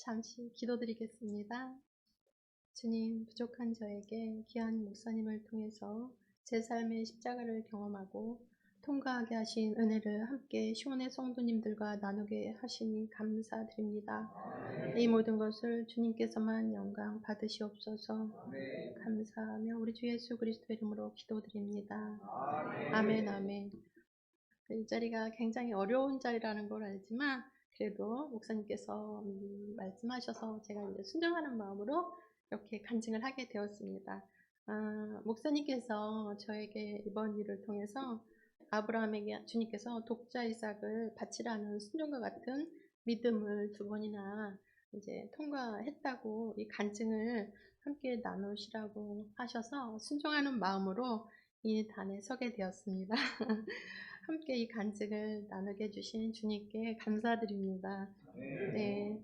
잠시 기도드리겠습니다. 주님, 부족한 저에게 귀한 목사님을 통해서 제 삶의 십자가를 경험하고 통과하게 하신 은혜를 함께 시온의 성도님들과 나누게 하시니 감사드립니다. 이 모든 것을 주님께서만 영광 받으시옵소서. 감사하며 우리 주 예수 그리스도 이름으로 기도드립니다. 아멘, 아멘. 이 자리가 굉장히 어려운 자리라는 걸 알지만 그래도 목사님께서 말씀하셔서 제가 이제 순종하는 마음으로 이렇게 간증을 하게 되었습니다. 목사님께서 저에게 이번 일을 통해서 아브라함에게 주님께서 독자 이삭을 바치라는 순종과 같은 믿음을 2번이나 이제 통과했다고 이 간증을 함께 나누시라고 하셔서 순종하는 마음으로 이 단에 서게 되었습니다. 함께 이 간증을 나누게 해주신 주님께 감사드립니다. 네,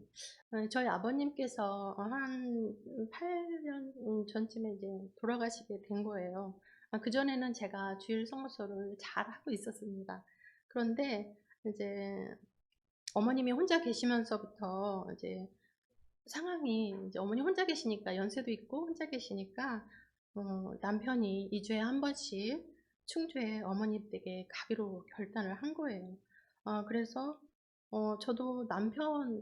저희 아버님께서 한 8년 전쯤에 이제 돌아가시게 된 거예요. 그전에는 제가 주일 성수를 잘 하고 있었습니다. 그런데 이제 어머님이 혼자 계시면서부터 이제 상황이 이제 어머니 혼자 계시니까 연세도 있고 혼자 계시니까 남편이 2주에 한 번씩 충주에 어머니 댁에 가기로 결단을 한 거예요. 그래서 저도 남편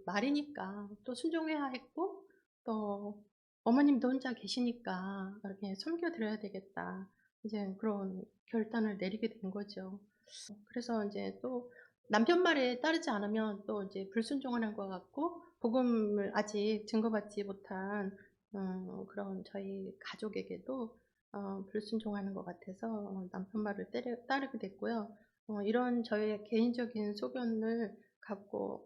말이니까 또 순종해야 했고 또 어머님도 혼자 계시니까 이렇게 섬겨드려야 되겠다. 이제 그런 결단을 내리게 된 거죠. 그래서 이제 또 남편 말에 따르지 않으면 또 이제 불순종하는 것 같고 복음을 아직 증거받지 못한 그런 저희 가족에게도 불순종하는 것 같아서 남편 말을 따르게 됐고요. 이런 저의 개인적인 소견을 갖고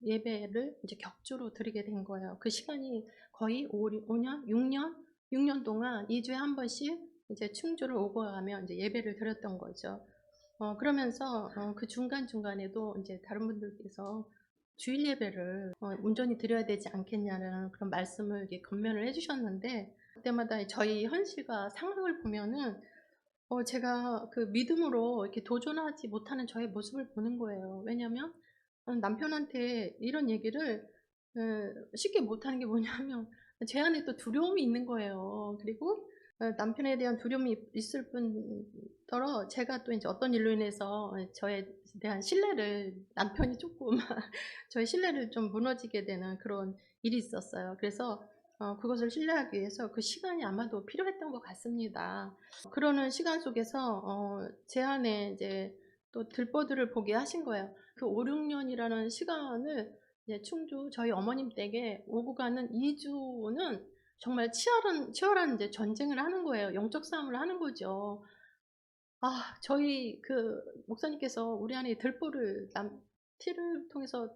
예배를 이제 격주로 드리게 된 거예요. 그 시간이 거의 5년, 6년 동안 2주에 한 번씩 이제 충주를 오고 가며 이제 예배를 드렸던 거죠. 그러면서 그 중간중간에도 이제 다른 분들께서 주일 예배를 온전히 드려야 되지 않겠냐는 그런 말씀을 이렇게 권면을 해주셨는데 그때마다 저희 현실과 상황을 보면은 제가 그 믿음으로 이렇게 도전하지 못하는 저의 모습을 보는 거예요. 왜냐하면 남편한테 이런 얘기를 쉽게 못하는 게 뭐냐면 제 안에 또 두려움이 있는 거예요. 그리고 남편에 대한 두려움이 있을 뿐더러 제가 또 이제 어떤 일로 인해서 저에 대한 신뢰를 남편이 조금 저의 신뢰를 좀 무너지게 되는 그런 일이 있었어요. 그래서 그것을 신뢰하기 위해서 그 시간이 아마도 필요했던 것 같습니다. 그러는 시간 속에서 제 안에 이제 또 들보들을 보게 하신 거예요. 그 5, 6년이라는 시간을 이제 충주 저희 어머님 댁에 오고 가는 2주는 정말 치열한 이제 전쟁을 하는 거예요. 영적 싸움을 하는 거죠. 저희 그 목사님께서 우리 안에 들보를 티를 통해서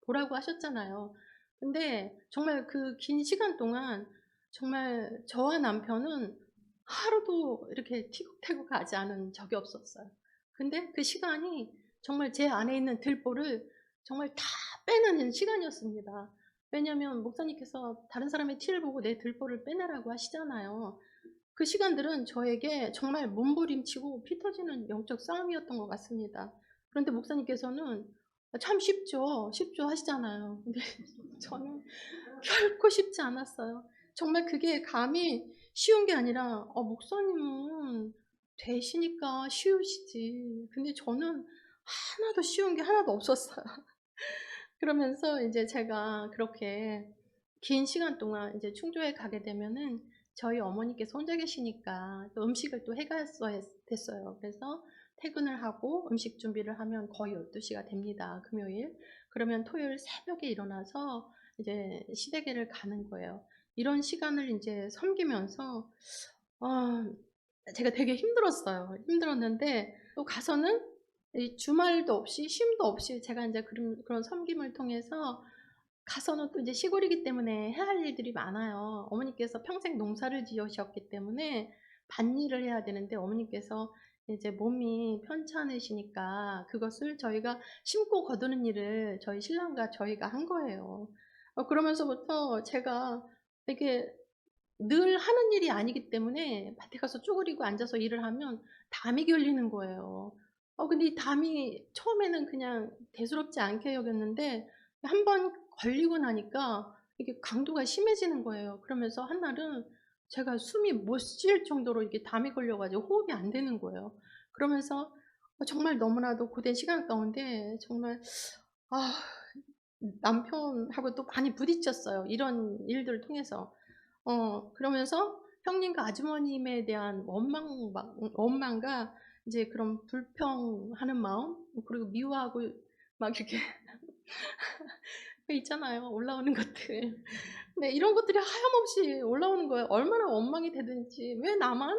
보라고 하셨잖아요. 근데 정말 그 긴 시간 동안 정말 저와 남편은 하루도 이렇게 티격태격하지 않은 적이 없었어요. 근데 그 시간이 정말 제 안에 있는 들보를 정말 다 빼는 시간이었습니다. 왜냐하면 목사님께서 다른 사람의 티를 보고 내 들보를 빼내라고 하시잖아요. 그 시간들은 저에게 정말 몸부림치고 피 터지는 영적 싸움이었던 것 같습니다. 그런데 목사님께서는 참 쉽죠. 쉽죠 하시잖아요. 근데 저는 결코 쉽지 않았어요. 정말 그게 감히 쉬운 게 아니라 목사님은 되시니까 쉬우시지. 근데 저는 하나도 쉬운 게 하나도 없었어요. 그러면서 이제 제가 그렇게 긴 시간 동안 이제 충주에 가게 되면은 저희 어머니께서 혼자 계시니까 또 음식을 또 해갔어야 됐어요. 그래서 퇴근을 하고 음식 준비를 하면 거의 12시가 됩니다. 금요일. 그러면 토요일 새벽에 일어나서 이제 시댁에를 가는 거예요. 이런 시간을 이제 섬기면서 제가 되게 힘들었어요. 힘들었는데 또 가서는 이 주말도 없이 쉼도 없이 제가 이제 그런 섬김을 통해서 가서는 또 이제 시골이기 때문에 해야 할 일들이 많아요. 어머니께서 평생 농사를 지으셨기 때문에 밭일을 해야 되는데 어머니께서 이제 몸이 편찮으시니까 그것을 저희가 심고 거두는 일을 저희 신랑과 저희가 한 거예요. 그러면서부터 제가 이렇게 늘 하는 일이 아니기 때문에 밭에 가서 쭈그리고 앉아서 일을 하면 담이 결리는 거예요. 근데 이 담이 처음에는 그냥 대수롭지 않게 여겼는데 한 번 걸리고 나니까 이게 강도가 심해지는 거예요. 그러면서 한날은 제가 숨이 못 쉴 정도로 이게 담이 걸려 가지고 호흡이 안 되는 거예요. 그러면서 정말 너무나도 고된 시간 가운데 정말 아 남편하고 또 많이 부딪혔어요, 이런 일들을 통해서. 그러면서 형님과 아주머님에 대한 원망과 이제 그런 불평하는 마음, 그리고 미워하고 막 이렇게 그 있잖아요, 올라오는 것들. 네, 이런 것들이 하염없이 올라오는 거예요. 얼마나 원망이 되든지 '왜 나만?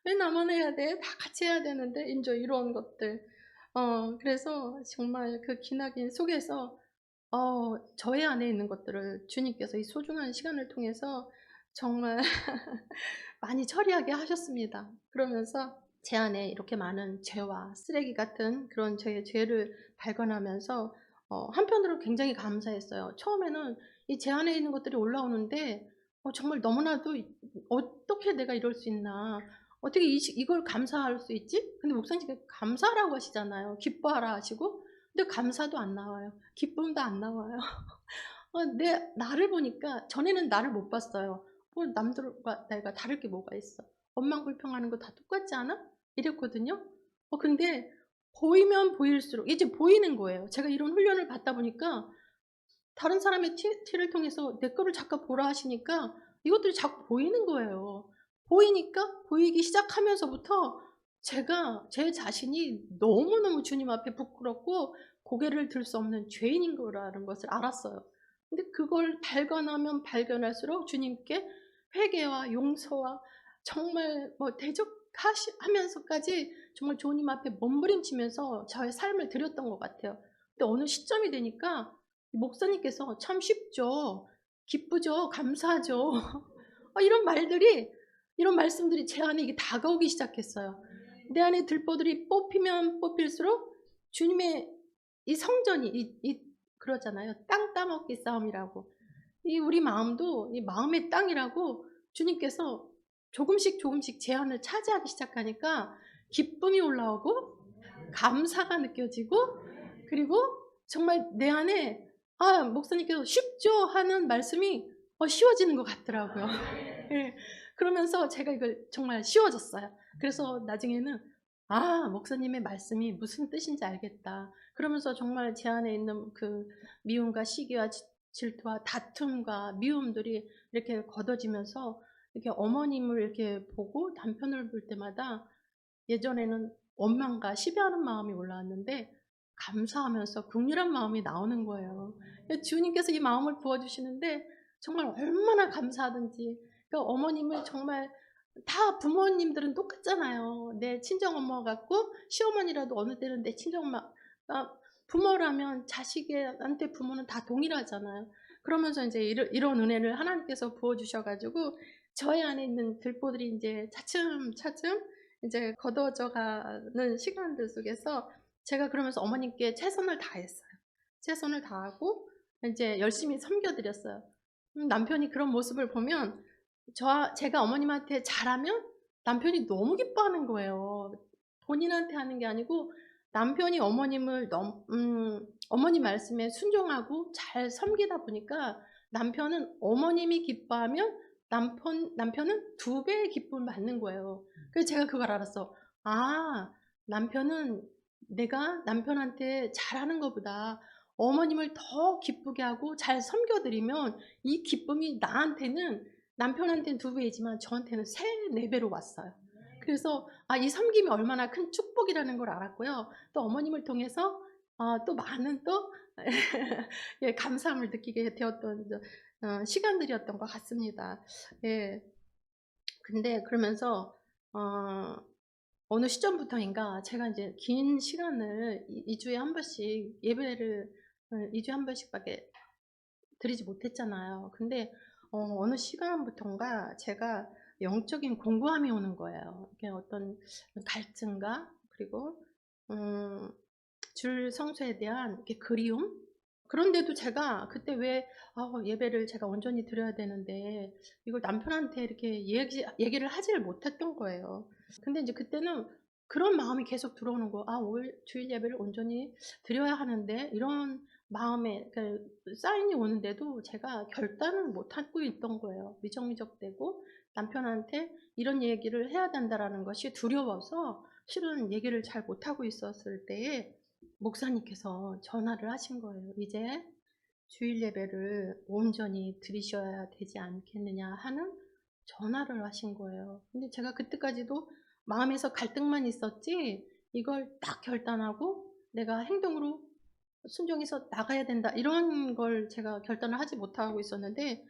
왜 나만 해야 돼? 다 같이 해야 되는데.' 인제 이런 것들. 그래서 정말 그 기나긴 속에서 저의 안에 있는 것들을 주님께서 이 소중한 시간을 통해서 정말 많이 처리하게 하셨습니다. 그러면서 제 안에 이렇게 많은 죄와 쓰레기 같은 그런 저의 죄를 발견하면서 한편으로 굉장히 감사했어요. 처음에는 이 제 안에 있는 것들이 올라오는데 정말 너무나도 '어떻게 내가 이럴 수 있나. 어떻게 이걸 감사할 수 있지?' 근데 목사님께서 감사하라고 하시잖아요. 기뻐하라 하시고. 근데 감사도 안 나와요. 기쁨도 안 나와요. 나를 보니까 전에는 나를 못 봤어요. 남들과 내가 다를 게 뭐가 있어. 원망불평하는 거 다 똑같지 않아? 이랬거든요. 근데 보이면 보일수록 이제 보이는 거예요. 제가 이런 훈련을 받다 보니까 다른 사람의 티를 통해서 내 거를 자꾸 보라 하시니까 이것들이 자꾸 보이는 거예요. 보이니까 보이기 시작하면서부터 제가 제 자신이 너무너무 주님 앞에 부끄럽고 고개를 들 수 없는 죄인인 거라는 것을 알았어요. 근데 그걸 발견하면 발견할수록 주님께 회개와 용서와 정말 대적하시 하면서까지 정말 주님 앞에 몸부림치면서 저의 삶을 드렸던 것 같아요. 근데 어느 시점이 되니까 목사님께서 "참 쉽죠. 기쁘죠. 감사하죠." 이런 말씀들이 제 안에 이게 다가오기 시작했어요. 내 안에 들보들이 뽑히면 뽑힐수록 주님의 이 성전이 그러잖아요. 땅 따먹기 싸움이라고. 이 우리 마음도 이 마음의 땅이라고 주님께서 조금씩 조금씩 제 안을 차지하기 시작하니까 기쁨이 올라오고 감사가 느껴지고, 그리고 정말 내 안에 목사님께서 "쉽죠." 하는 말씀이 쉬워지는 것 같더라고요. 예. 그러면서 제가 이걸 정말 쉬워졌어요. 그래서 나중에는 '아 목사님의 말씀이 무슨 뜻인지 알겠다.' 그러면서 정말 제 안에 있는 그 미움과 시기와 질투와 다툼과 미움들이 이렇게 걷어지면서 이렇게 어머님을 이렇게 보고 남편을 볼 때마다 예전에는 원망과 시비하는 마음이 올라왔는데 감사하면서 국률한 마음이 나오는 거예요. 주님께서 이 마음을 부어 주시는데 정말 얼마나 감사하든지. 그러니까 어머님을 정말 다 부모님들은 똑같잖아요. 내 친정엄마 같고 시어머니라도 어느 때는 내 친정엄마. 부모라면 자식한테 부모는 다 동일하잖아요. 그러면서 인제 이런 은혜를 하나님께서 부어 주셔 가지고 저희 안에 있는 들보들이 인제 차츰차츰 이제 거두어져 가는 시간들 속에서 제가 그러면서 어머님께 최선을 다했어요. 최선을 다하고 인제 열심히 섬겨 드렸어요. 남편이 그런 모습을 보면 제가 어머님한테 잘하면 남편이 너무 기뻐하는 거예요. 본인한테 하는 게 아니고 남편이 어머님을 어머님 말씀에 순종하고 잘 섬기다 보니까 남편은 어머님이 기뻐하면 남편은 두 배의 기쁨을 받는 거예요. 그래서 제가 그걸 알았어. '아 남편은 내가 남편한테 잘하는 것보다 어머님을 더 기쁘게 하고 잘 섬겨 드리면 이 기쁨이 남편한테는 두 배이지만 저한테는 3-4 배로 왔어요.' 그래서 이 섬김이 얼마나 큰 축복이라는 걸 알았고요. 또 어머님을 통해서 또 많은 또 예 감사함을 느끼게 되었던 시간들이었던 것 같습니다. 예. 근데 그러면서 어 어느 시점부터인가 제가 인제 긴 시간을 2 주에 한 번씩 예배를 2 주에 한 번씩밖에 드리지 못했잖아요. 근데 어느 시간부턴가 제가 영적인 공고함이 오는 거예요. 이게 어떤 갈증과 그리고 음 줄 성수에 대한 이렇게 그리움? 그런데도 제가 그때 왜 예배를 제가 온전히 드려야 되는데 이걸 남편한테 이렇게 얘기를 하지를 못했던 거예요. 근데 인제 그때는 그런 마음이 계속 들어오는 거예요. '올 주일 예배를 온전히 드려야 하는데.' 이런 마음에 사인이 오는데도 제가 결단을 못 하고 있던 거예요. 미적미적되고 남편한테 이런 얘기를 해야 된다라는 것이 두려워서 실은 얘기를 잘 못하고 있었을 때에 목사님께서 전화를 하신 거예요. "이제 주일 예배를 온전히 드리셔야 되지 않겠느냐." 하는 전화를 하신 거예요. 근데 제가 그때까지도 마음에서 갈등만 있었지 이걸 딱 결단하고 '내가 행동으로 순종해서 나가야 된다.' 이런 걸 제가 결단을 하지 못하고 있었는데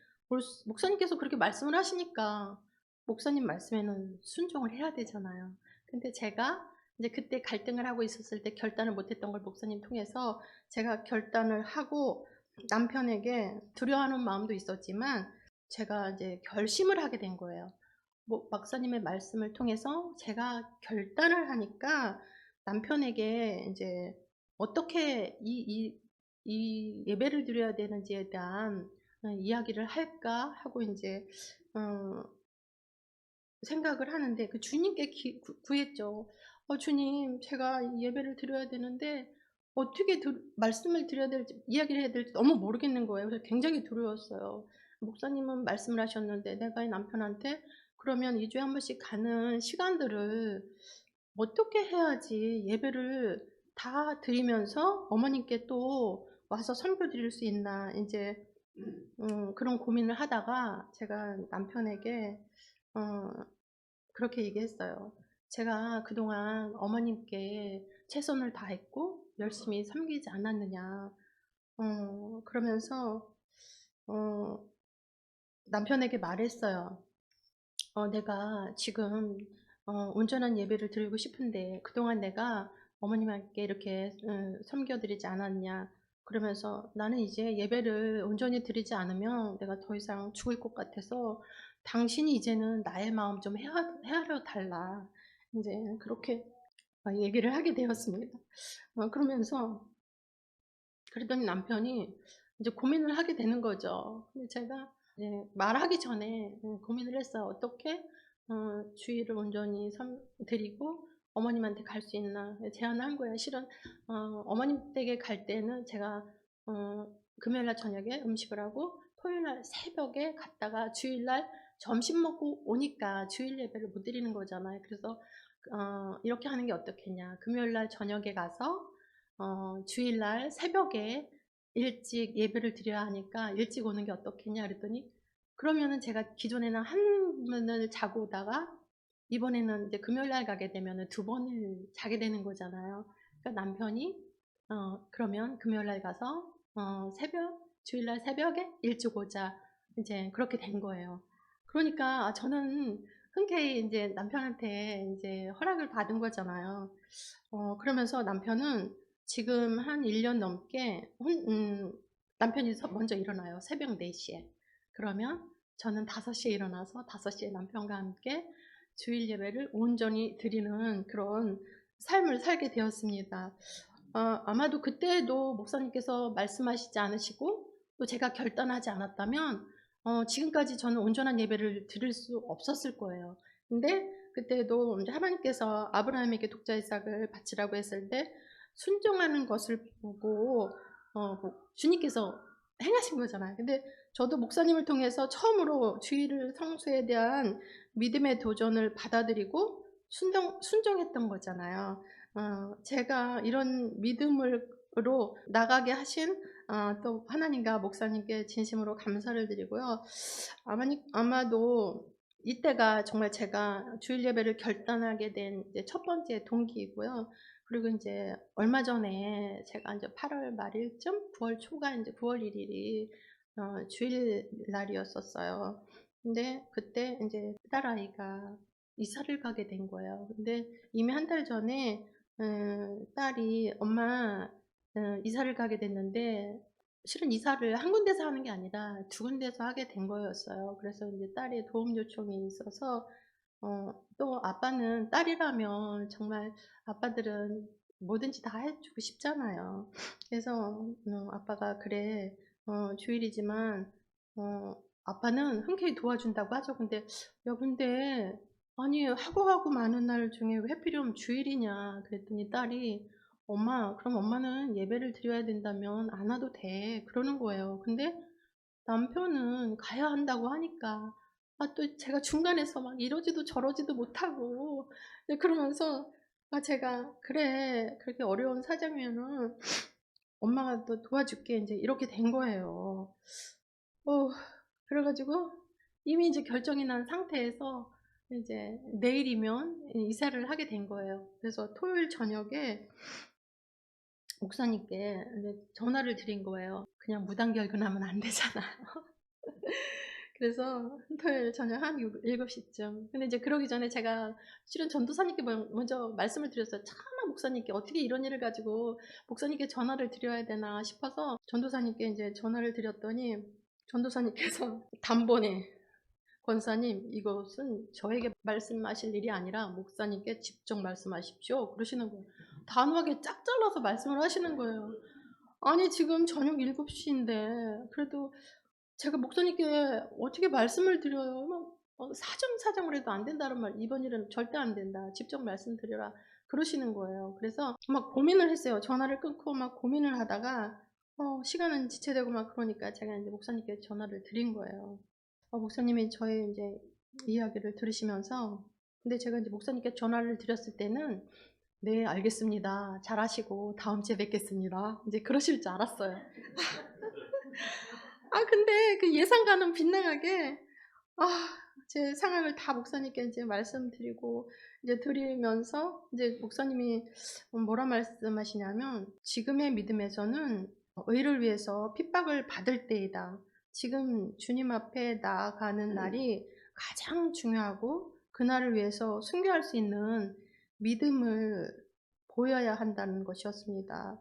목사님께서 그렇게 말씀을 하시니까 목사님 말씀에는 순종을 해야 되잖아요. 근데 제가 이제 그때 갈등을 하고 있었을 때 결단을 못 했던 걸 목사님 통해서 제가 결단을 하고 남편에게 두려워하는 마음도 있었지만 제가 이제 결심을 하게 된 거예요. 뭐 박사님의 말씀을 통해서 제가 결단을 하니까 남편에게 인제 어떻게 이 예배를 드려야 되는지에 대한 이야기를 할까 하고 인제 어 생각을 하는데 그 주님께 구했죠. 주님, 제가 이 예배를 드려야 되는데 어떻게 말씀을 드려야 될지 이야기를 해야 될지 너무 모르겠는 거예요. 그래서 굉장히 두려웠어요. 목사님은 말씀을 하셨는데 내가 이 남편한테 그러면 2 주에 한 번씩 가는 시간들을 어떻게 해야지 예배를 다 드리면서 어머님께 또 와서 선교 드릴 수 있나 인제 그런 고민을 하다가 제가 남편에게 어 그렇게 얘기했어요. "제가 그동안 어머님께 최선을 다했고 열심히 섬기지 않았느냐." 그러면서 어 남편에게 말했어요. "내가 지금 온전한 예배를 드리고 싶은데 그동안 내가 어머님께 이렇게 섬겨 드리지 않았냐." 그러면서 "나는 이제 예배를 온전히 드리지 않으면 내가 더 이상 죽을 것 같아서 당신이 이제는 나의 마음 좀 헤아려 달라." 인제 그렇게 얘기를 하게 되었습니다. 그러면서 그랬더니 남편이 이제 고민을 하게 되는 거죠. 근데 제가 말하기 전에 고민을 했어요. '어떻게 주일을 온전히 드리고 어머님한테 갈 수 있나.' 제안을 한 거예요. 실은 어머님 댁에 갈 때는 제가 어 금요일 날 저녁에 음식을 하고 토요일 날 새벽에 갔다가 주일 날 점심 먹고 오니까 주일 예배를 못 드리는 거잖아요. 그래서 "이렇게 하는 게 어떻겠냐. 금요일 날 저녁에 가서 주일날 새벽에 일찍 예배를 드려야 하니까 일찍 오는 게 어떻겠냐." 그랬더니 그러면은 제가 기존에는 한 번을 자고 오다가 이번에는 이제 금요일 날 가게 되면은 두 번을 자게 되는 거잖아요. 그러니까 남편이 "그러면 금요일 날 가서 주일 날 새벽에 일찍 오자." 인제 그렇게 된 거예요. 그러니까 저는 흔쾌히 인제 남편한테 인제 허락을 받은 거잖아요. 그러면서 남편은 지금 한 1년 넘게 남편이 먼저 일어나요. 새벽 4 시에. 그러면 저는 5 시에 일어나서 5 시에 남편과 함께 주일 예배를 온전히 드리는 그런 삶을 살게 되었습니다. 아마도 그때도 목사님께서 말씀하시지 않으시고 또 제가 결단하지 않았다면 지금까지 저는 온전한 예배를 드릴 수 없었을 거예요. 근데 그때도 인제 하나님께서 아브라함에게 독자 이삭을 바치라고 했을 때 순종하는 것을 보고 주님께서 행하신 거잖아요. 근데 저도 목사님을 통해서 처음으로 주일 성수에 대한 믿음의 도전을 받아들이고 순종했던 거잖아요. 제가 이런 믿음으로 나가게 하신 또 하나님과 목사님께 진심으로 감사를 드리고요. 아마도 이때가 정말 제가 주일 예배를 결단하게 된 이제 첫 번째 동기이고요. 그리고 인제 얼마 전에 제가 인제 8월 말일쯤 9월 초가 인제 9월 1 일이 주일날이었었어요. 근데 그때 인제 딸아이가 이사를 가게 된 거예요. 근데 이미 한 달 전에 딸이 "엄마 이사를 가게 됐는데" 실은 이사를 한 군데서 하는 게 아니라 두 군데서 하게 된 거였어요. 그래서 인제 딸의 도움 요청이 있어서 또 아빠는 딸이라면 정말 아빠들은 뭐든지 다 해 주고 싶잖아요. 그래서 아빠가 "그래. 주일이지만 아빠는 흔쾌히 도와준다고 하죠." 근데 "야 근데 아니 하고 많은 날 중에 왜 하필이면 주일이냐." 그랬더니 딸이 엄마, 그럼 엄마는 예배를 드려야 된다면 안 와도 돼. 그러는 거예요. 근데 남편은 가야 한다고 하니까, 또 제가 중간에서 막 이러지도 저러지도 못하고, 이제 그러면서, 제가, 그래, 그렇게 어려운 사정이면은 엄마가 또 도와줄게. 이제 이렇게 된 거예요. 어, 그래가지고 이미 이제 결정이 난 상태에서 이제 내일이면 이사를 하게 된 거예요. 그래서 토요일 저녁에 목사님께 이제 전화를 드린 거예요. 그냥 무단결근하면 안 되잖아요. 그래서 토요일 저녁 한 7시쯤. 근데 이제 그러기 전에 제가 실은 전도사님께 먼저 말씀을 드렸어요. 차마 목사님께 어떻게 이런 일을 가지고 목사님께 전화를 드려야 되나 싶어서 전도사님께 이제 전화를 드렸더니 전도사님께서 단번에 권사님, 이것은 저에게 말씀하실 일이 아니라 목사님께 직접 말씀하십시오. 그러시는 거예요. 단호하게 짝 잘라서 말씀을 하시는 거예요. 아니, 지금 저녁 7시인데, 그래도 제가 목사님께 어떻게 말씀을 드려요? 사정사정을 해도 안 된다는 말, 이번 일은 절대 안 된다. 직접 말씀드려라. 그러시는 거예요. 그래서 막 고민을 했어요. 전화를 끊고 막 고민을 하다가, 시간은 지체되고 막 그러니까 제가 이제 목사님께 전화를 드린 거예요. 목사님이 저의 이제 이야기를 들으시면서, 근데 제가 이제 목사님께 전화를 드렸을 때는, 네, 알겠습니다. 잘하시고, 다음 주에 뵙겠습니다. 이제 그러실 줄 알았어요. 근데 그 예상과는 빗나가게, 제 상황을 다 목사님께 이제 말씀드리고, 이제 드리면서, 이제 목사님이 뭐라 말씀하시냐면, 지금의 믿음에서는 의를 위해서 핍박을 받을 때이다. 지금 주님 앞에 나아가는 날이 가장 중요하고, 그날을 위해서 순교할 수 있는 믿음을 보여야 한다는 것이었습니다.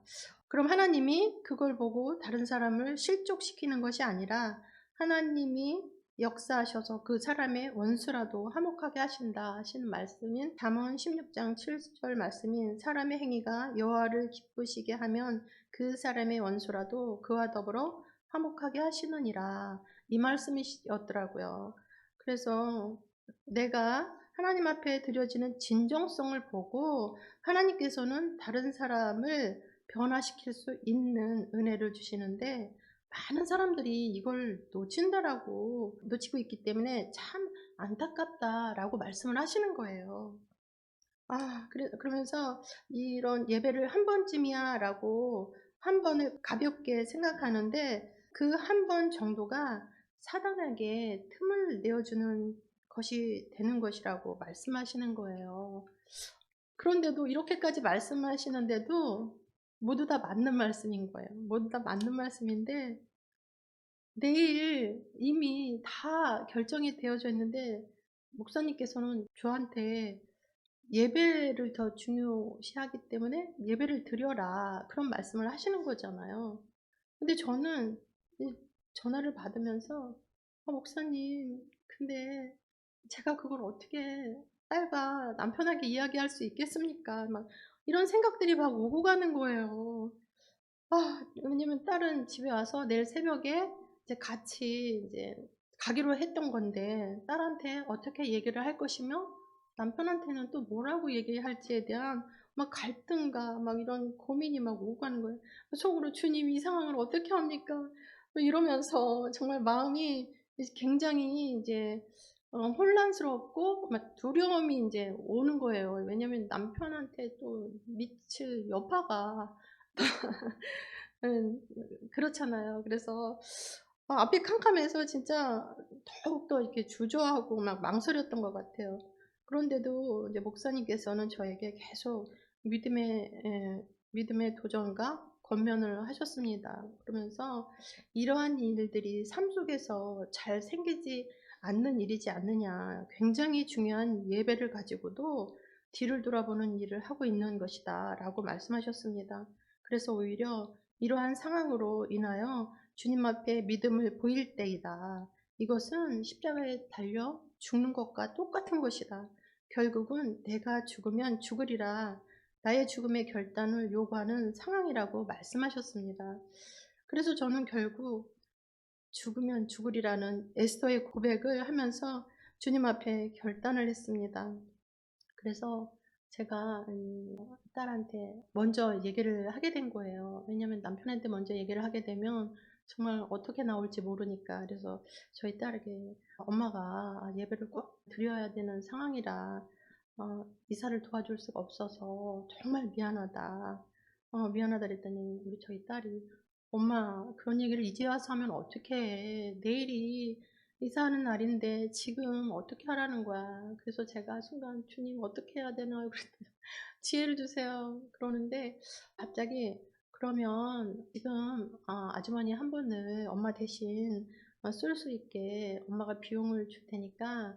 그럼 하나님이 그걸 보고 다른 사람을 실족시키는 것이 아니라 하나님이 역사하셔서 그 사람의 원수라도 화목하게 하신다 하시는 말씀인 잠언 16장 7절 말씀인 사람의 행위가 여호와를 기쁘시게 하면 그 사람의 원수라도 그와 더불어 화목하게 하시느니라, 이 말씀이었더라고요. 그래서 내가 하나님 앞에 드려지는 진정성을 보고 하나님께서는 다른 사람을 변화시킬 수 있는 은혜를 주시는데, 많은 사람들이 이걸 놓치고 있기 때문에 참 안타깝다라고 말씀을 하시는 거예요. 그러면서 이런 예배를 한 번쯤이야 라고 한 번을 가볍게 생각하는데, 그 한 번 정도가 사단에게 틈을 내어주는 것이 되는 것이라고 말씀하시는 거예요. 그런데도 이렇게까지 말씀하시는데도 모두 다 맞는 말씀인 거예요. 모두 다 맞는 말씀인데, 내일 이미 다 결정이 되어져 있는데 목사님께서는 저한테 예배를 더 중요시하기 때문에 예배를 드려라, 그런 말씀을 하시는 거잖아요. 근데 저는 이 전화를 받으면서, 목사님, 근데 제가 그걸 어떻게 딸과 남편에게 이야기할 수 있겠습니까? 막 이런 생각들이 막 오고 가는 거예요. 왜냐면 딸은 집에 와서 내일 새벽에 이제 같이 이제 가기로 했던 건데, 딸한테 어떻게 얘기를 할 것이며 남편한테는 또 뭐라고 얘기할지에 대한 막 갈등과 막 이런 고민이 막 오고 가는 거예요. 속으로 주님, 이 상황을 어떻게 합니까? 이러면서 정말 마음이 굉장히 이제 혼란스럽고 막 두려움이 이제 오는 거예요. 왜냐면 남편한테 또 미칠 여파가 그렇잖아요. 그래서 앞이 캄캄해서 진짜 더욱더 이렇게 주저하고 막 망설였던 것 같아요. 그런데도 이제 목사님께서는 저에게 계속 믿음의 도전과 권면을 하셨습니다. 그러면서 이러한 일들이 삶 속에서 잘 생기지 않는 일이지 않느냐, 굉장히 중요한 예배를 가지고도 뒤를 돌아보는 일을 하고 있는 것이다 라고 말씀하셨습니다. 그래서 오히려 이러한 상황으로 인하여 주님 앞에 믿음을 보일 때이다. 이것은 십자가에 달려 죽는 것과 똑같은 것이다. 결국은 내가 죽으면 죽으리라. 나의 죽음의 결단을 요구하는 상황이라고 말씀하셨습니다. 그래서 저는 결국 죽으면 죽으리라는 에스더의 고백을 하면서 주님 앞에 결단을 했습니다. 그래서 제가 딸한테 먼저 얘기를 하게 된 거예요. 왜냐면 남편한테 먼저 얘기를 하게 되면 정말 어떻게 나올지 모르니까. 그래서 저희 딸에게 "엄마가 예배를 꼭 드려야 되는 상황이라 이사를 도와줄 수가 없어서 정말 미안하다. 미안하다." 그랬더니 저희 딸이 "엄마 그런 얘기를 이제 와서 하면 어떡해. 내일이 이사하는 날인데 지금 어떻게 하라는 거야." 그래서 제가 순간 "주님 어떻게 해야 되나요?" 그랬더니 "지혜를 주세요." 그러는데 갑자기 "그러면 지금 아주머니 한 분을 엄마 대신 쓸 수 있게 엄마가 비용을 줄 테니까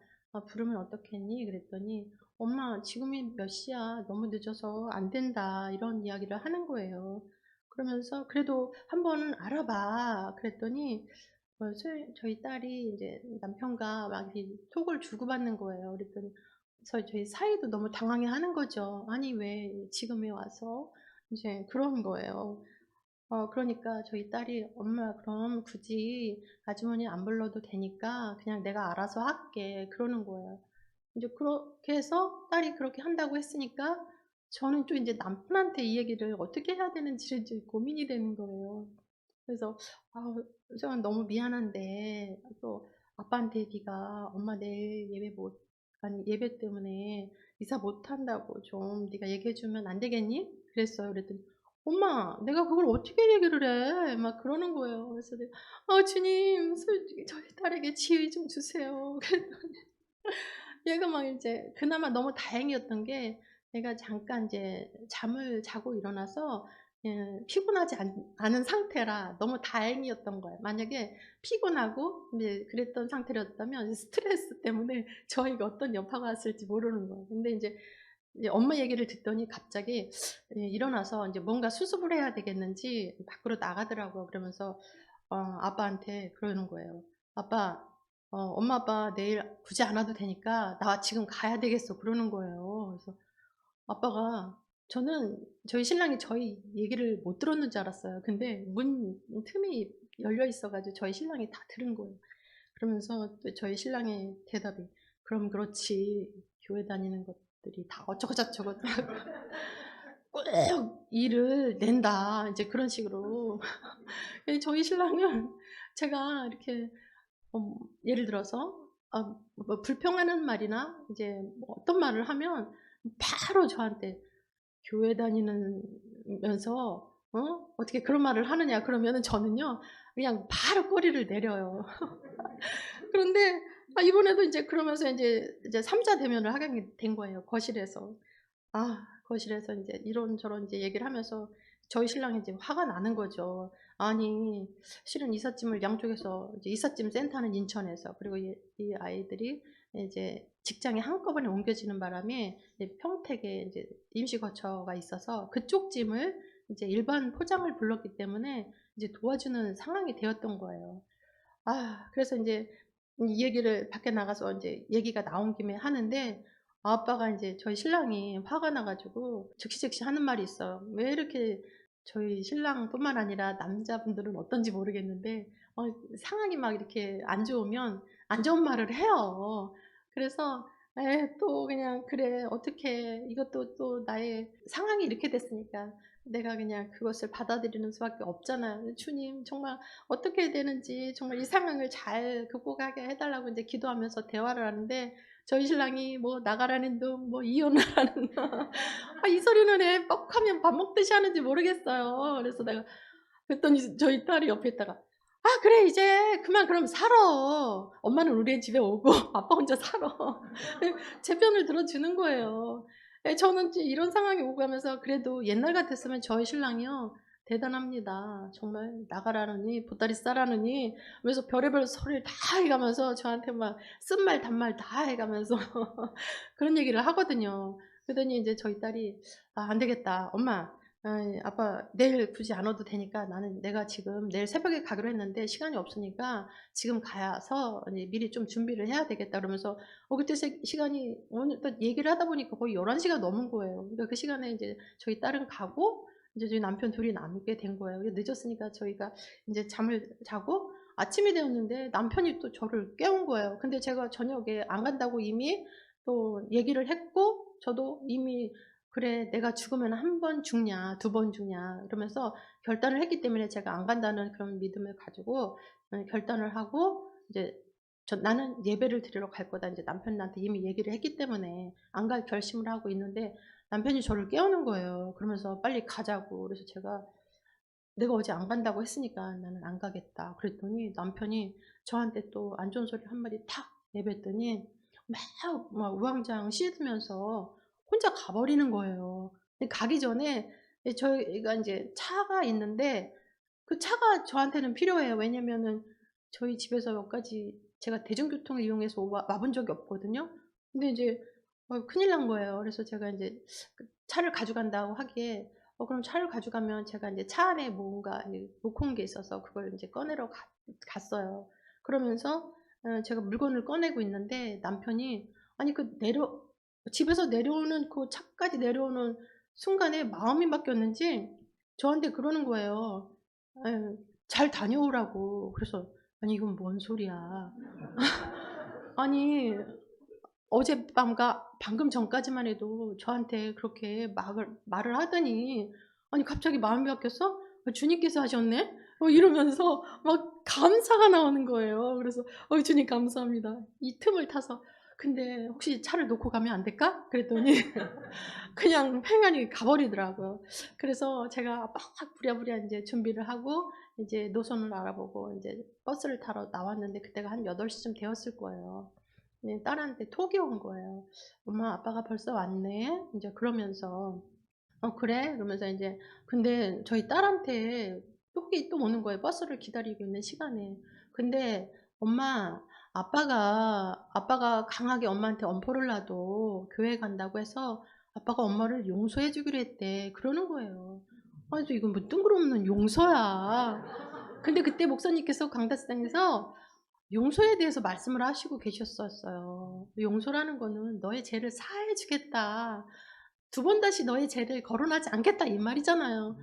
부르면 어떻겠니?" 그랬더니 "엄마 지금이 몇 시야. 너무 늦어서 안 된다." 이런 이야기를 하는 거예요. 그러면서 "그래도 한번 알아봐." 그랬더니 저희 딸이 이제 남편과 막 이렇게 톡을 주고받는 거예요. 그랬더니 저희 사이도 너무 당황해하는 거죠. "아니 왜 지금에 와서?" 이제 그런 거예요. 그러니까 저희 딸이 "엄마 그럼 굳이 아주머니 안 불러도 되니까 그냥 내가 알아서 할게." 그러는 거예요. 인제 그렇게 해서 딸이 그렇게 한다고 했으니까 저는 또 인제 남편한테 이 얘기를 어떻게 해야 되는지를 이제 고민이 되는 거예요. 그래서 저는 너무 미안한데 또 아빠한테 네가 "엄마 내일 예배 못 아니 예배 때문에 이사 못 한다고 좀 네가 얘기해 주면 안 되겠니?" 그랬어요. 그랬더니 "엄마 내가 그걸 어떻게 얘기를 해." 막 그러는 거예요. 그래서 내가 주님 솔직히 저희 딸에게 지혜 좀 주세요." 그랬더니 얘가 막 이제 그나마 너무 다행이었던 게 얘가 잠깐 인제 잠을 자고 일어나서 피곤하지 않은 상태라 너무 다행이었던 거예요. 만약에 피곤하고 인제 그랬던 상태였다면 스트레스 때문에 저에게 어떤 여파가 왔을지 모르는 거예요. 근데 이제 엄마 얘기를 듣더니 갑자기 일어나서 인제 뭔가 수습을 해야 되겠는지 밖으로 나가더라고요. 그러면서 아빠한테 그러는 거예요. "아빠 엄마 아빠 내일 굳이 안 와도 되니까 나 지금 가야 되겠어." 그러는 거예요. 그래서 아빠가 저는 저희 신랑이 저희 얘기를 못 들었는 줄 알았어요. 근데 문 틈이 열려 있어 가지고 저희 신랑이 다 들은 거예요. 그러면서 또 저희 신랑의 대답이 "그럼 그렇지. 교회 다니는 것들이 다 어쩌고 저쩌고 꼭 일을 낸다." 인제 그런 식으로. 예 저희 신랑은 제가 이렇게 예를 들어서 뭐 불평하는 말이나 이제 뭐 어떤 말을 하면 바로 저한테 "교회 다니면서 어떻게 그런 말을 하느냐." 그러면은 저는요 그냥 바로 꼬리를 내려요. 그런데 이번에도 인제 그러면서 이제 3자 대면을 하게 된 거예요 거실에서. 거실에서 인제 이런저런 인제 얘기를 하면서 저희 신랑이 이제 화가 나는 거죠. 아니 실은 이삿짐을 양쪽에서 이제 이삿짐 센터는 인천에서 그리고 이 아이들이 이제 직장이 한꺼번에 옮겨지는 바람에 이제 평택에 인제 임시 거처가 있어서 그쪽 짐을 이제 일반 포장을 불렀기 때문에 이제 도와주는 상황이 되었던 거예요. 그래서 인제 이 얘기를 밖에 나가서 인제 얘기가 나온 김에 하는데 아빠가 인제 저희 신랑이 화가 나 가지고 즉시 하는 말이 있어요. 왜 이렇게 저희 신랑뿐만 아니라 남자분들은 어떤지 모르겠는데 상황이 막 이렇게 안 좋으면 안 좋은 말을 해요. 그래서 또 그냥 '그래 어떡해. 이것도 또 나의 상황이 이렇게 됐으니까 내가 그냥 그것을 받아들이는 수밖에 없잖아요. 주님 정말 어떻게 해야 되는지 정말 이 상황을 잘 극복하게 해 달라고 인제 기도하면서 대화를 하는데 저희 신랑이 뭐 나가라는 둥 뭐 이혼하라는 이 소리는 왜 뻑하면 밥 먹듯이 하는지 모르겠어요. 그래서 내가 그랬더니 저희 딸이 옆에 있다가 그래 이제 그만 그럼 살아. 엄마는 우리 집에 오고 아빠 혼자 살아." 제 편을 들어 주는 거예요. 저는 이제 이런 상황이 오고 가면서 그래도 옛날 같았으면 저희 신랑이요 대단합니다. 정말 "나가라느니 보따리 싸라느니." 하면서 별의별 소리를 다 해 가면서 저한테 막 쓴말 단말 다 해 가면서 그런 얘기를 하거든요. 그러더니 인제 저희 딸이 안 되겠다. 엄마 아빠 내일 굳이 안 와도 되니까 나는 내가 지금 내일 새벽에 가기로 했는데 시간이 없으니까 지금 가서 이제 미리 좀 준비를 해야 되겠다." 그러면서 그때 시간이 어느덧 얘기를 하다 보니까 거의 11 시가 넘은 거예요. 그러니까 그 시간에 이제 저희 딸은 가고 이제 저희 남편 둘이 남게 된 거예요. 늦었으니까 저희가 인제 잠을 자고 아침이 되었는데 남편이 또 저를 깨운 거예요. 근데 제가 저녁에 안 간다고 이미 또 얘기를 했고, 저도 이미 그래 내가 죽으면 한 번 죽냐 두 번 죽냐 이러면서 결단을 했기 때문에 제가 안 간다는 그런 믿음을 가지고 결단을 하고, 이제 나는 예배를 드리러 갈 거다 이제 남편한테 이미 얘기를 했기 때문에 안 갈 결심을 하고 있는데, 남편이 저를 깨우는 거예요. 그러면서 빨리 가자고. 그래서 제가 내가 어제 안 간다고 했으니까 나는 안 가겠다 그랬더니, 남편이 저한테 또 안 좋은 소리 한마디 탁 내뱉더니 막 우왕좌왕 씻으면서 혼자 가버리는 거예요. 근데 가기 전에 저희가 이제 차가 있는데, 그 차가 저한테는 필요해요. 왜냐면은 저희 집에서 여기까지 제가 대중교통을 이용해서 와본 적이 없거든요. 근데 이제 큰일 난 거예요. 그래서 제가 이제 그 차를 가져간다고 하기에, 그럼 차를 가져가면 제가 이제 차 안에 뭔가 놓고 온 게 있어서 그걸 이제 꺼내러 갔어요. 그러면서 제가 물건을 꺼내고 있는데, 남편이 아니 집에서 내려오는 그 차까지 내려오는 순간에 마음이 바뀌었는지 저한테 그러는 거예요. 잘 다녀오라고. 그래서 아니 이건 뭔 소리야. 아니 어젯밤과 방금 전까지만 해도 저한테 그렇게 말을 하더니, 아니 갑자기 마음이 바뀌었어? 주님께서 하셨네? 이러면서 막 감사가 나오는 거예요. 그래서 주님 감사합니다. 이 틈을 타서 근데 혹시 차를 놓고 가면 안 될까? 그랬더니 그냥 횡하니 가버리더라고요. 그래서 제가 막 부랴부랴 이제 준비를 하고 이제 노선을 알아보고 이제 버스를 타러 나왔는데, 그때가 한 8시쯤 되었을 거예요. 네, 딸한테 톡이 온 거예요. 엄마, 아빠가 벌써 왔네? 이제 그러면서, 그래? 그러면서 이제, 근데 저희 딸한테 톡이 또 오는 거예요. 버스를 기다리고 있는 시간에. 근데, 엄마, 아빠가 강하게 엄마한테 엄포를 놔도 교회 간다고 해서 아빠가 엄마를 용서해 주기로 했대. 그러는 거예요. 아니, 이건 뭐 뜬금없는 용서야. 근데 그때 목사님께서 강다스당에서 용서에 대해서 말씀을 하시고 계셨었어요. 용서라는 거는 너의 죄를 사해 주겠다. 두 번 다시 너의 죄를 거론하지 않겠다 이 말이잖아요.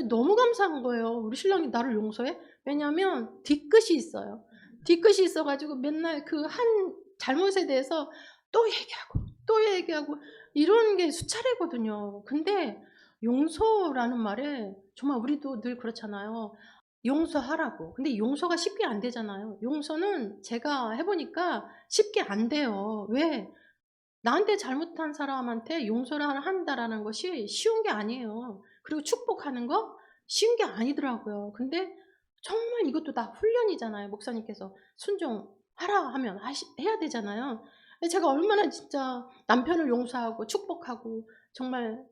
너무 감사한 거예요. 우리 신랑이 나를 용서해? 왜냐하면 뒤끝이 있어요. 뒤끝이 있어가지고 맨날 그 한 잘못에 대해서 또 얘기하고 또 얘기하고 이런 게 수차례거든요. 근데 용서라는 말에 정말 우리도 늘 그렇잖아요. 용서하라고. 근데 용서가 쉽게 안 되잖아요. 용서는 제가 해보니까 쉽게 안 돼요. 왜? 나한테 잘못한 사람한테 용서를 한다라는 것이 쉬운 게 아니에요. 그리고 축복하는 거 쉬운 게 아니더라고요. 근데 정말 이것도 다 훈련이잖아요. 목사님께서 순종하라 하면 해야 되잖아요. 제가 얼마나 진짜 남편을 용서하고 축복하고 정말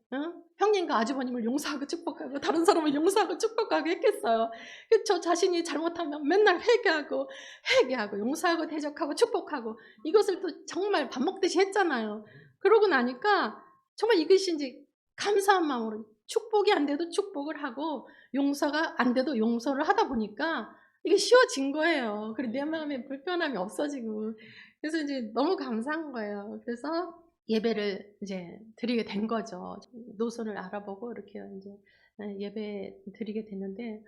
형님과 아주버님을 용서하고 축복하고 다른 사람을 용서하고 축복하고 했겠어요. 저 자신이 잘못하면 맨날 회개하고 용서하고 대적하고 축복하고 이것을 또 정말 밥 먹듯이 했잖아요. 그러고 나니까 정말 이것이 이제 감사한 마음으로 축복이 안 돼도 축복을 하고 용서가 안 돼도 용서를 하다 보니까 이게 쉬워진 거예요. 그리고 내 마음에 불편함이 없어지고. 그래서 이제 너무 감사한 거예요. 그래서 예배를 이제 드리게 된 거죠. 노선을 알아보고 이렇게 이제 예배 드리게 됐는데,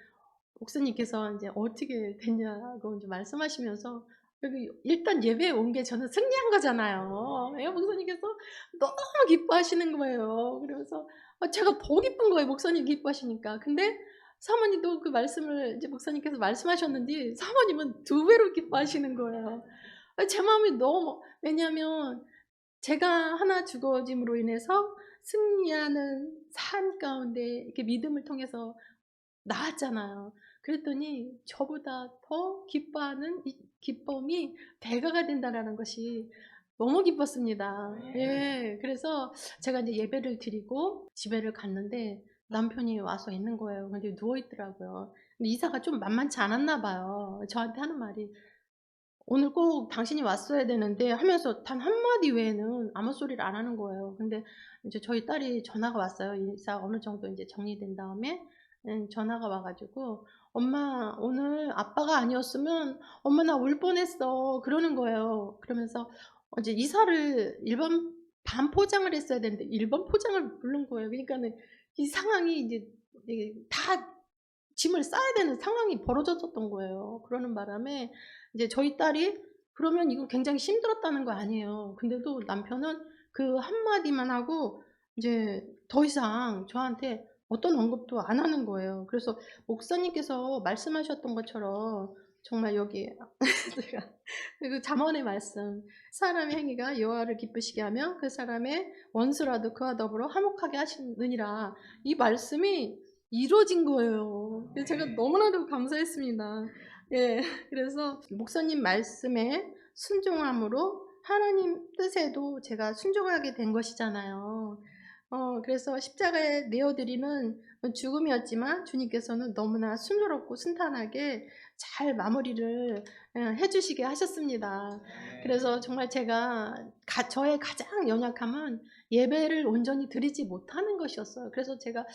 목사님께서 이제 어떻게 됐냐고 이제 말씀하시면서, 여기 일단 예배에 온 게 저는 승리한 거잖아요. 목사님께서 너무 기뻐하시는 거예요. 그러면서 제가 더 기쁜 거예요. 목사님 기뻐하시니까. 근데 사모님도 그 말씀을 이제 목사님께서 말씀하셨는지 사모님은 2배로 기뻐하시는 거예요. 제 마음이 너무, 왜냐하면 제가 하나 죽어짐으로 인해서 승리하는 삶 가운데 이렇게 믿음을 통해서 나았잖아요. 그랬더니 저보다 더 기뻐하는 이 기쁨이 배가가 된다라는 것이 너무 기뻤습니다. 예. 그래서 제가 이제 예배를 드리고 집에를 갔는데 남편이 와서 있는 거예요. 근데 누워 있더라고요. 근데 이사가 좀 만만치 않았나 봐요. 저한테 하는 말이 "오늘 꼭 당신이 왔어야 되는데." 하면서 단 한마디 외에는 아무 소리를 안 하는 거예요. 근데 이제 저희 딸이 전화가 왔어요. 이사 어느 정도 인제 정리된 다음에 전화가 와 가지고 "엄마, 오늘 아빠가 아니었으면 엄마 나 울 뻔했어." 그러는 거예요. 그러면서 이제 이사를 일반 반포장을 했어야 되는데 일반 포장을 부른 거예요. 그러니까는 이 상황이 이제 이게 다 짐을 싸야 되는 상황이 벌어졌었던 거예요. 그러는 바람에 이제 저희 딸이 그러면 이거 굉장히 힘들었다는 거 아니에요. 근데도 남편은 그 한마디만 하고 이제 더 이상 저한테 어떤 언급도 안 하는 거예요. 그래서 목사님께서 말씀하셨던 것처럼 정말 여기 제가 그 잠언의 말씀, 사람의 행위가 여호와를 기쁘시게 하며 그 사람의 원수라도 그와 더불어 화목하게 하시느니라. 이 말씀이 이루어진 거예요. 그래서 제가 너무나도 감사했습니다. 예, 그래서 목사님 말씀에 순종함으로 하나님 뜻에도 제가 순종하게 된 것이잖아요. 그래서 십자가에 내어드리는 죽음이었지만 주님께서는 너무나 순조롭고 순탄하게 잘 마무리를 해주시게 하셨습니다. 그래서 정말 제가 저의 가장 연약함은 예배를 온전히 드리지 못하는 것이었어요. 그래서 제가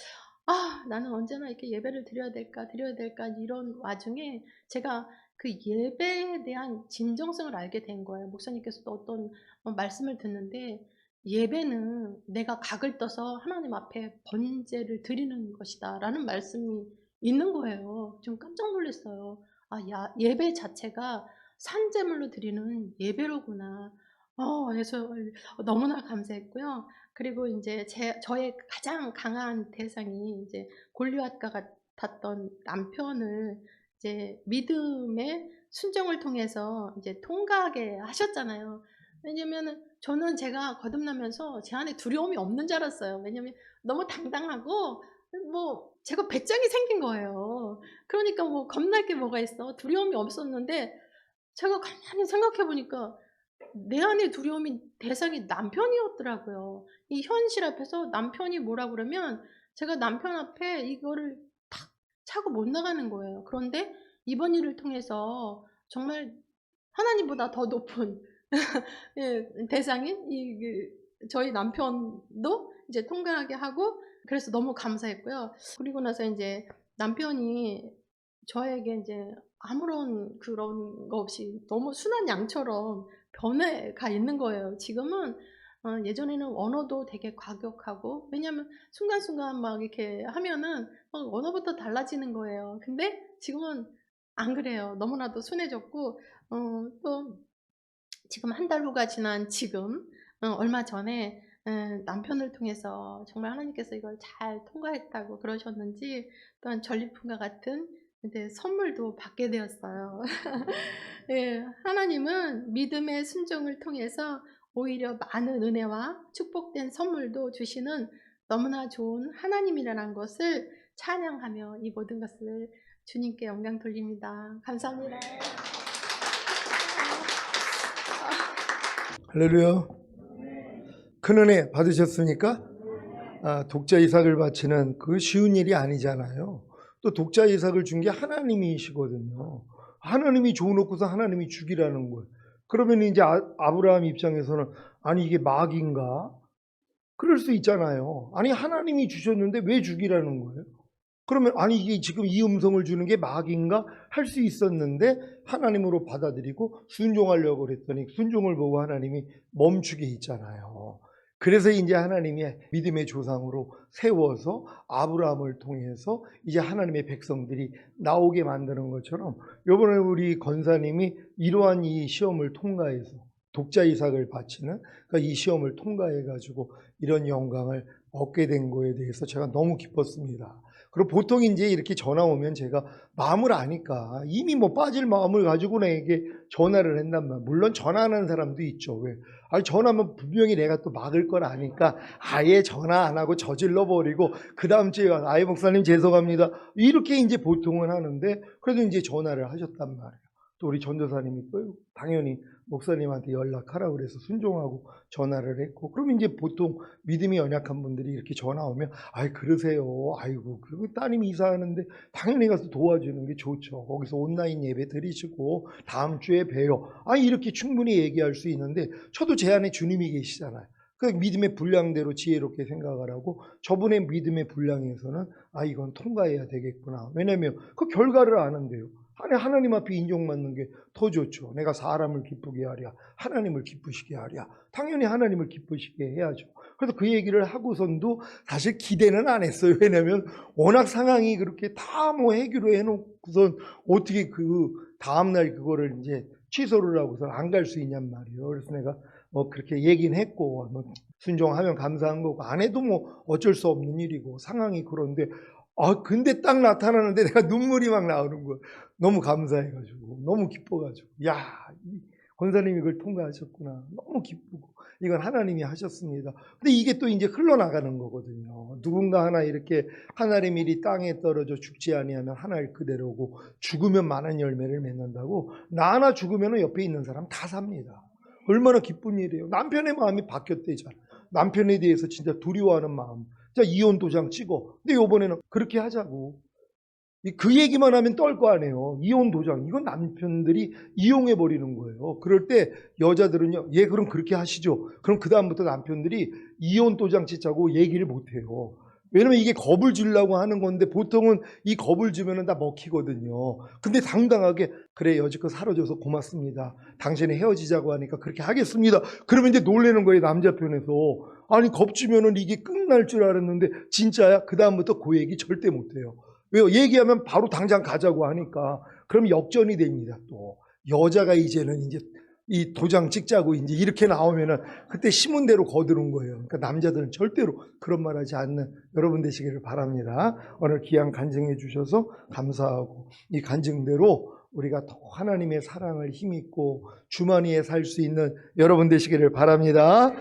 나는 언제나 이렇게 예배를 드려야 될까 이런 와중에 제가 그 예배에 대한 진정성을 알게 된 거예요. 목사님께서도 어떤 말씀을 듣는데 예배는 내가 각을 떠서 하나님 앞에 번제를 드리는 것이다 라는 말씀이 있는 거예요. 좀 깜짝 놀랐어요. 예배 자체가 산제물로 드리는 예배로구나. 그래서 너무나 감사했고요. 그리고 이제 저의 가장 강한 대상이 이제 골리앗과 같았던 남편을 이제 믿음의 순종을 통해서 이제 통과하게 하셨잖아요. 왜냐면은 저는 제가 거듭나면서 제 안에 두려움이 없는 줄 알았어요. 왜냐면 너무 당당하고 뭐 제가 배짱이 생긴 거예요. 그러니까 뭐 겁날 게 뭐가 있어. 두려움이 없었는데 제가 가만히 생각해 보니까 내 안에 두려움이 대상이 남편이었더라고요. 이 현실 앞에서 남편이 뭐라 그러면 제가 남편 앞에 이거를 탁 차고 못 나가는 거예요. 그런데 이번 일을 통해서 정말 하나님보다 더 높은 예, 대상인 저희 남편도 이제 통과하게 하고 그래서 너무 감사했고요. 그리고 나서 이제 남편이 저에게 이제 아무런 그런 거 없이 너무 순한 양처럼 변해가 있는 거예요. 지금은 예전에는 언어도 되게 과격하고 왜냐면 순간순간 막 이렇게 하면은 막 언어부터 달라지는 거예요. 근데 지금은 안 그래요. 너무나도 순해졌고 또 지금 한 달 후가 지난 지금 얼마 전에 남편을 통해서 정말 하나님께서 이걸 잘 통과했다고 그러셨는지 또한 전리품과 같은 이제 선물도 받게 되었어요. 예, 하나님은 믿음의 순종을 통해서 오히려 많은 은혜와 축복된 선물도 주시는 너무나 좋은 하나님이라는 것을 찬양하며 이 모든 것을 주님께 영광 돌립니다. 감사합니다. 할렐루야. 큰 은혜 받으셨습니까? 독자 이삭을 바치는 그 쉬운 일이 아니잖아요. 또 독자 이삭을 준 게 하나님이시거든요. 하나님이 줘놓고서 하나님이 죽이라는 거예요. 그러면 이제 아브라함 입장에서는 아니 이게 막인가? 그럴 수 있잖아요. 아니 하나님이 주셨는데 왜 죽이라는 거예요? 그러면 아니 이게 지금 이 음성을 주는 게 막인가 할 수 있었는데 하나님으로 받아들이고 순종하려고 그랬더니 순종을 보고 하나님이 멈추게 했잖아요. 그래서 이제 하나님이 믿음의 조상으로 세워서 아브라함을 통해서 이제 하나님의 백성들이 나오게 만드는 것처럼 이번에 우리 권사님이 이러한 이 시험을 통과해서 독자 이삭을 바치는 그러니까 이 시험을 통과해 가지고 이런 영광을 얻게 된 거에 대해서 제가 너무 기뻤습니다. 그리고 보통 이제 이렇게 전화 오면 제가 마음을 아니까 이미 뭐 빠질 마음을 가지고 내게 전화를 했단 말이에요. 물론 전화하는 사람도 있죠. 왜? 아니 전화하면 분명히 내가 또 막을 걸 아니까 아예 전화 안 하고 저질러 버리고 그 다음 주에 아예 목사님 죄송합니다. 이렇게 이제 보통은 하는데 그래도 이제 전화를 하셨단 말이에요. 또 우리 전도사님이 또 당연히 목사님한테 연락하라고 그래서 순종하고 전화를 했고 그럼 이제 보통 믿음이 연약한 분들이 이렇게 전화 오면 아이 그러세요. 아이고 그리고 따님이 이사하는데 당연히 가서 도와주는 게 좋죠. 거기서 온라인 예배 드리시고 다음 주에 봬요. 이렇게 충분히 얘기할 수 있는데 저도 제 안에 주님이 계시잖아요. 그 믿음의 분량대로 지혜롭게 생각을 하고 저분의 믿음의 분량에서는 이건 통과해야 되겠구나. 왜냐면 그 결과를 아는데요. 아니 하나님 앞에 인정받는 게 더 좋죠. 내가 사람을 기쁘게 하랴 하나님을 기쁘시게 하랴 당연히 하나님을 기쁘시게 해야죠. 그래서 그 얘기를 하고선도 사실 기대는 안 했어요. 왜냐하면 워낙 상황이 그렇게 다 뭐 해결을 해놓고선 어떻게 그 다음날 그거를 이제 취소를 하고서 안 갈 수 있냔 말이에요. 그래서 내가 뭐 그렇게 얘기는 했고 뭐 순종하면 감사한 거고 안 해도 뭐 어쩔 수 없는 일이고 상황이 그런데 근데 딱 나타나는데 내가 눈물이 막 나오는 거예요. 너무 감사해가지고 너무 기뻐가지고 야, 이 권사님이 이걸 통과하셨구나. 너무 기쁘고 이건 하나님이 하셨습니다. 근데 이게 또 이제 흘러나가는 거거든요. 누군가 하나 이렇게 하나님의 일이 땅에 떨어져 죽지 아니하면 하나일 그대로고 죽으면 많은 열매를 맺는다고. 나 하나 죽으면 옆에 있는 사람 다 삽니다. 얼마나 기쁜 일이에요. 남편의 마음이 바뀌었대잖아. 남편에 대해서 진짜 두려워하는 마음. 자, 이혼 도장 찍어. 근데 요번에는 그렇게 하자고. 그 얘기만 하면 떨 거 아니에요. 이혼 도장. 이건 남편들이 이용해 버리는 거예요. 그럴 때 여자들은요. 예, 그럼 그렇게 하시죠. 그럼 그다음부터 남편들이 이혼 도장 찍자고 얘기를 못 해요. 왜냐면 이게 겁을 주려고 하는 건데 보통은 이 겁을 주면은 다 먹히거든요. 근데 당당하게 그래 여지껏 살아줘서 고맙습니다. 당신이 헤어지자고 하니까 그렇게 하겠습니다. 그러면 이제 놀라는 거예요. 남자 편에서. 아니 겁 주면은 이게 끝날 줄 알았는데 진짜야? 그다음부터 그 얘기 절대 못 해요. 왜요? 얘기하면 바로 당장 가자고 하니까. 그럼 역전이 됩니다. 또 여자가 이제는 이제 이 도장 찍자고 이제 이렇게 나오면은 그때 심은 대로 거두는 거예요. 그러니까 남자들은 절대로 그런 말 하지 않는 여러분 되시기를 바랍니다. 오늘 귀한 간증해 주셔서 감사하고 이 간증대로 우리가 더 하나님의 사랑을 힘입고 주머니에 살 수 있는 여러분 되시기를 바랍니다.